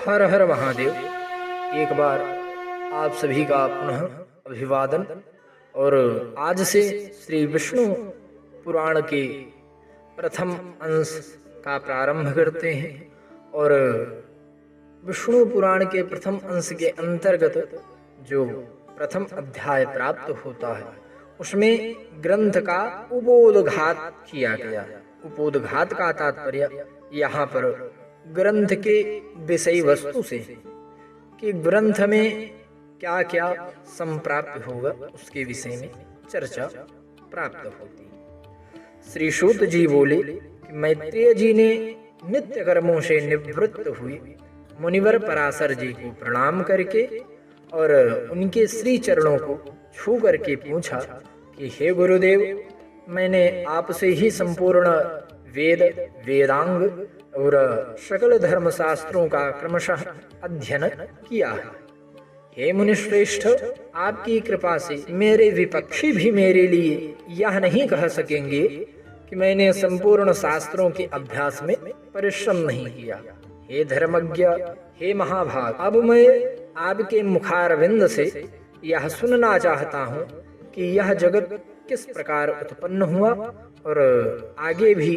हर हर महादेव। एक बार आप सभी का पुनः अभिवादन। और आज से श्री विष्णु पुराण के प्रथम अंश का प्रारंभ करते हैं। और विष्णु पुराण के प्रथम अंश के अंतर्गत जो प्रथम अध्याय प्राप्त होता है उसमें ग्रंथ का उपोदघात किया गया है। उपोदघात का तात्पर्य यहाँ पर ग्रंथ के विषय वस्तु से कि ग्रंथ में क्या क्या संप्राप्त होगा उसके विषय में चर्चा प्राप्त होती है। श्री सूत जी बोले कि मैत्रेय जी ने नित्य कर्मों से निवृत्त हुए मुनिवर पराशर जी को प्रणाम करके और उनके श्री चरणों को छू करके पूछा कि हे गुरुदेव, मैंने आपसे ही संपूर्ण वेद वेदांग और सकल धर्म शास्त्रों का क्रमशः अध्ययन किया है। हे मुनिश्रेष्ठ, आपकी कृपा से मेरे विपक्षी भी मेरे लिए यह नहीं कह सकेंगे कि मैंने संपूर्ण शास्त्रों के अभ्यास में परिश्रम नहीं किया। हे धर्मज्ञ, हे महाभाग, अब मैं आपके मुखारविंद से यह सुनना चाहता हूँ कि यह जगत किस प्रकार उत्पन्न हुआ और आगे भी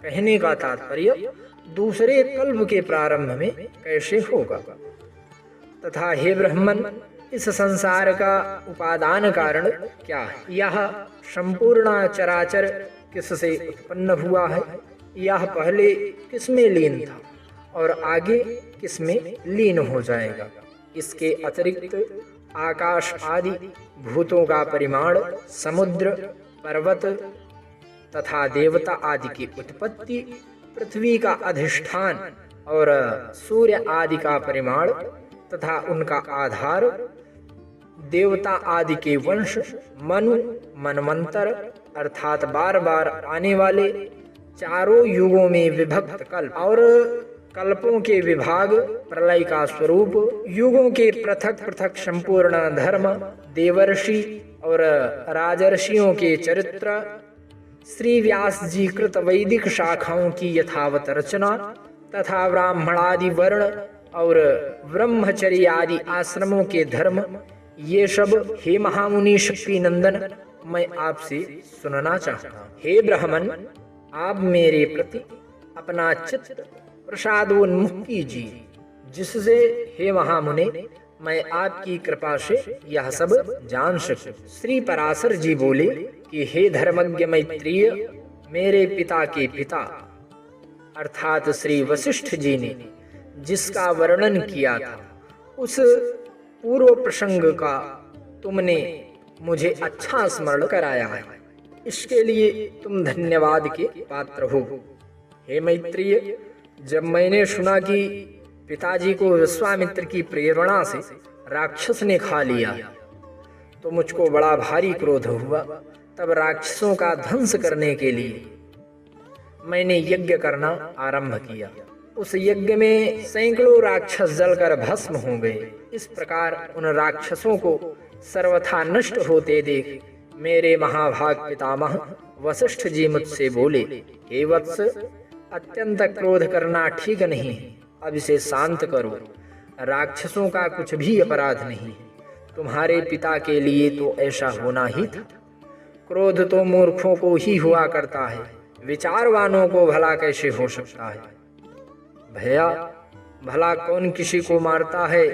कहने का तात्पर्य दूसरे कल्प के प्रारंभ में कैसे होगा, तथा हे ब्राह्मण, इस संसार का उपादान कारण क्या है। यह संपूर्ण चराचर किससे उत्पन्न हुआ है, यह पहले किसमें लीन था और आगे किसमें लीन हो जाएगा। इसके अतिरिक्त आकाश आदि भूतों का परिमाण, समुद्र, पर्वत तथा देवता आदि की उत्पत्ति, पृथ्वी का अधिष्ठान और सूर्य आदि का परिमाण तथा उनका आधार, देवता आदि के वंश, मनु, मनवंतर अर्थात बार बार आने वाले चारों युगों में विभक्त कल्प और कल्पों के विभाग, प्रलय का स्वरूप, युगों के पृथक पृथक संपूर्ण धर्म, देवर्षि और राजर्षियों के चरित्र, श्री व्यास जी कृत वैदिक शाखाओं की यथावत रचना तथा ब्राह्मणादि वर्ण और ब्रह्मचर्य आदि आश्रमों के धर्म, ये सब हे महामुनि शक्ति नंदन मैं आपसे सुनना चाहता हूँ। हे ब्राह्मण, आप मेरे प्रति अपना चित्त प्रसादोन्मुख कीजिए, जिससे हे महामुने मैं आपकी कृपा से यह सब जान सकूं। श्री पराशर जी बोले कि हे धर्मज्ञ मैत्रेय, मेरे पिता के पिता अर्थात श्री वशिष्ठ जी ने जिसका वर्णन किया था उस पूर्व प्रसंग का तुमने मुझे अच्छा स्मरण कराया है, इसके लिए तुम धन्यवाद के पात्र हो। हे मैत्रेय, जब मैंने सुना कि पिताजी को विश्वामित्र की प्रेरणा से राक्षस ने खा लिया तो मुझको बड़ा भारी क्रोध हुआ। तब राक्षसों का ध्वंस करने के लिए मैंने यज्ञ करना आरंभ किया। उस यज्ञ में सैकड़ों राक्षस जलकर भस्म हो गए। इस प्रकार उन राक्षसों को सर्वथा नष्ट होते देख मेरे महाभाग पितामह वशिष्ठ जी मुझसे बोले, हे वत्स, अत्यंत क्रोध करना ठीक नहीं है, अब इसे शांत करो। राक्षसों का कुछ भी अपराध नहीं, तुम्हारे पिता के लिए तो ऐसा होना ही था। क्रोध तो मूर्खों को ही हुआ करता है, विचारवानों को भला कैसे हो सकता है। भैया, भला कौन किसी को मारता है,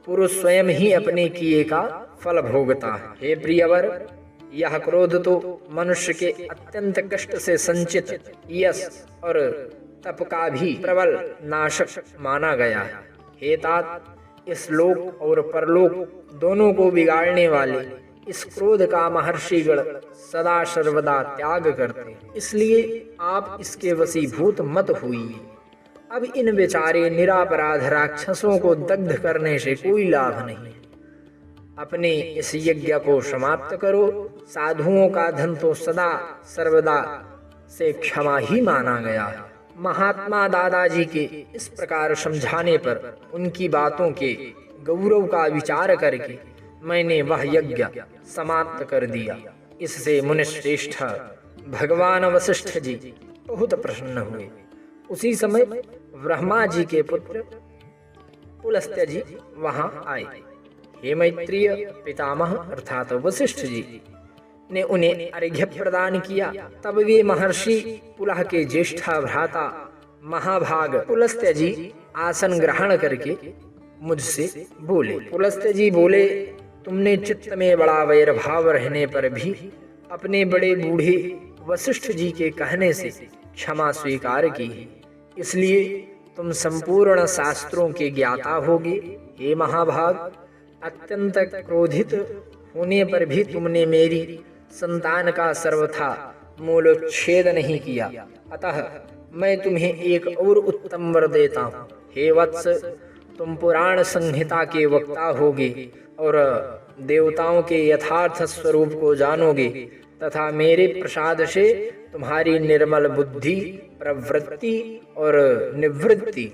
पुरुष स्वयं ही अपने किए का फल भोगता है। हे प्रियवर, यह क्रोध तो मनुष्य के अत्यंत कष्ट से संचित यश और तप का भी प्रबल नाशक माना गया है। हे तात, इस लोक और परलोक दोनों को बिगाड़ने वाले इस क्रोध का महर्षिगण सदा सर्वदा त्याग करते, इसलिए आप इसके वशीभूत मत हुई। अब इन बेचारे निरापराध राक्षसों को दग्ध करने से कोई लाभ नहीं। अपने इस यज्ञ को समाप्त करो। साधुओं का धन तो सदा सर्वदा से क्षमा ही माना गया है। महात्मा दादाजी के इस प्रकार समझाने पर उनकी बातों के गौरव का विचार करके मैंने वह यज्ञ समाप्त कर दिया। इससे मुनिश्रेष्ठ भगवान वशिष्ठ जी बहुत प्रसन्न हुए। उसी समय ब्रह्मा जी के पुत्र पुलस्त्य जी वहां आए। हे मैत्रेय पितामह अर्थात वशिष्ठ जी ने उन्हें अर्घ्य प्रदान किया। तब वे महर्षि पुलह के ज्येष्ठा भ्राता महाभाग पुलस्त्य जी आसन ग्रहण करके मुझसे बोले। पुलस्त्य जी बोले, तुमने चित्त में बड़ा वैर भाव रहने पर भी अपने बड़े बूढ़े वशिष्ठ जी के कहने से क्षमा स्वीकार की है, इसलिए तुम संपूर्ण शास्त्रों के ज्ञाता होगे। हे महाभाग, अत्यंत क्रोधित होने पर भी तुमने मेरी संतान का सर्वथा मूलोच्छेद नहीं किया, अतः मैं तुम्हें एक और उत्तम वर देता हूँ। हे वत्स, तुम पुराण संहिता के वक्ता होगे और देवताओं के यथार्थ स्वरूप को जानोगे तथा मेरे प्रसाद से तुम्हारी निर्मल बुद्धि, प्रवृत्ति और निवृत्ति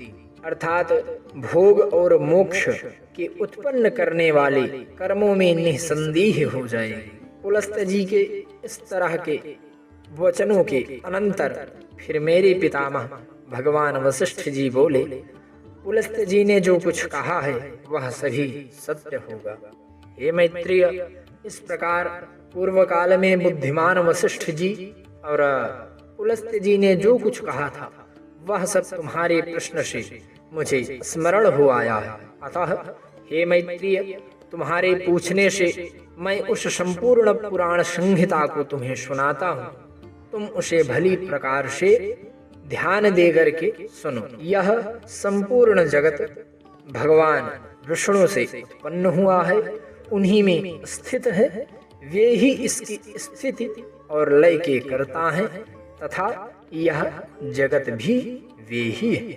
अर्थात भोग और मोक्ष के उत्पन्न करने वाले कर्मों में निसंदेह हो जाएगी। पुलस्त्य जी के इस तरह के वचनों के अनंतर फिर मेरे पितामह भगवान वशिष्ठ जी बोले, पुलस्त्य जी ने जो कुछ कहा है वह सभी सत्य होगा। हे मैत्रेय, इस प्रकार पूर्व काल में बुद्धिमान वशिष्ठ जी और पुलस्त्य जी ने जो कुछ कहा था वह सब तुम्हारे प्रश्न से मुझे स्मरण हो आया है। अतः हे मैत्रेय, तुम्हारे पूछने से मैं उस संपूर्ण पुराण संहिता को तुम्हें सुनाता हूँ। तुम उसे भली प्रकार से ध्यान दे करके सुनो। यह संपूर्ण जगत भगवान विष्णु से उत्पन्न हुआ है, उन्हीं में स्थित है। वे ही इसकी स्थिति और लय के कर्ता हैं तथा यह जगत भी वे ही है।